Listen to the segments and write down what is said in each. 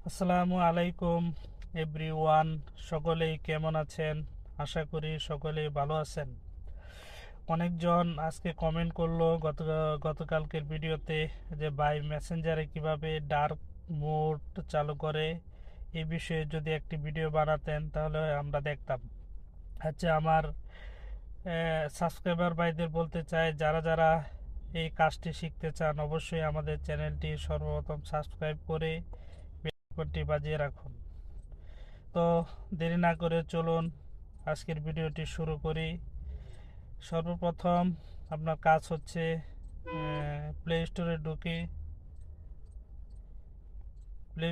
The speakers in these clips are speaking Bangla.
আসসালামু আলাইকুম এভরিওয়ান। সকলেই কেমন আছেন? আশা করি সকলেই ভালো আছেন। অনেকজন আজকে কমেন্ট করলো গতকালকের ভিডিওতে যে ভাই মেসেঞ্জারে কিভাবে ডার্ক মোড চালু করে, এই বিষয়ে যদি একটি ভিডিও বানাতেন তাহলে আমরা দেখতাম। আচ্ছা, আমার সাবস্ক্রাইবার ভাইদের বলতে চাই, যারা যারা এই কাজটি শিখতে চান অবশ্যই আমাদের চ্যানেলটি সর্বপ্রথম সাবস্ক্রাইব করে বেল আইকনটি বাজিয়ে রাখুন। তো দেরি না করে চলুন আজকের ভিডিওটি শুরু করি। সর্বপ্রথম আপনার কাজ হচ্ছে প্লে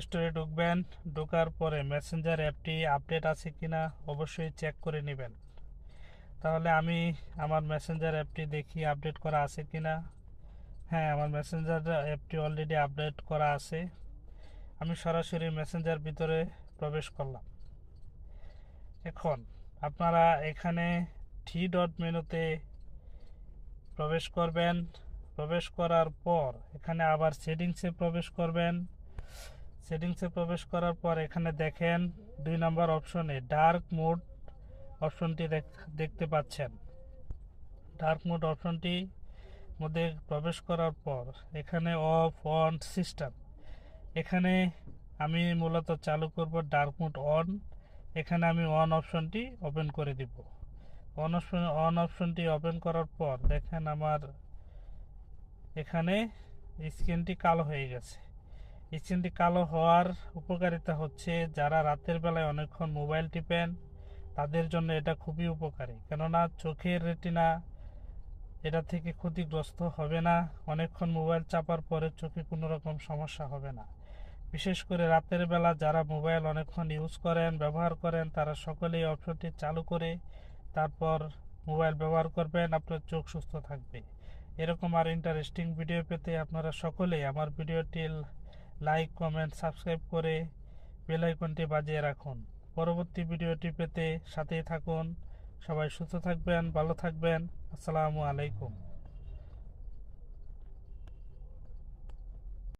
স্টোরে ঢুকবেন। ঢোকার পরে মেসেঞ্জার অ্যাপটি আপডেট আছে কিনা অবশ্যই চেক করে নেবেন। তাহলে আমি আমার মেসেঞ্জার অ্যাপটি দেখি আপডেট করা আছে কিনা। হ্যাঁ, আমার মেসেঞ্জার অ্যাপটি অলরেডি আপডেট করা আছে। আমি সরাসরি মেসেঞ্জার ভিতরে প্রবেশ করলাম। এখন আপনারা এখানে থ্রি ডট মেনুতে প্রবেশ করবেন। প্রবেশ করার পর এখানে আবার সেটিংসে প্রবেশ করবেন। সেটিংসে প্রবেশ করার পর এখানে দেখেন 2 নম্বর অপশনে ডার্ক মোড অপশনটি দেখতে পাচ্ছেন। ডার্ক মোড অপশনটি মধ্যে প্রবেশ করার পর এখানে অফ অন সিস্টেম, এখানে আমি মূলত চালু করব ডার্ক মোড অন। এখানে আমি অন অপশনটি ওপেন করে দিব। অন অপশনটি ওপেন করার পর দেখেন আমার এখানে স্ক্রিনটি কালো হয়ে গেছে। স্ক্রিনটি কালো হওয়ার উপকারিতা হচ্ছে যারা রাতের বেলায় অনেকক্ষণ মোবাইল টিপেন তাদের জন্য এটা খুবই উপকারী, কেননা চোখের রেটিনা এটা থেকে ক্ষতিগ্রস্ত হবে না। অনেকক্ষণ মোবাইল চাপার পরে চোখে কোনো রকম সমস্যা হবে না। বিশেষ করে রাতের বেলা যারা মোবাইল অনেকক্ষণ ব্যবহার করেন তারা সকলেই অপশনটি চালু করে তারপর মোবাইল ব্যবহার করবেন, আপনার চোখ সুস্থ থাকবে। এরকম আর ইন্টারেস্টিং ভিডিও পেতে আপনারা সকলেই আমার ভিডিওটি লাইক, কমেন্ট, সাবস্ক্রাইব করে বেল আইকনটি বাজিয়ে রাখুন। পরবর্তী ভিডিওটি পেতে সাথেই থাকুন। সবাই সুস্থ থাকবেন, ভালো থাকবেন। আসসালামু আলাইকুম।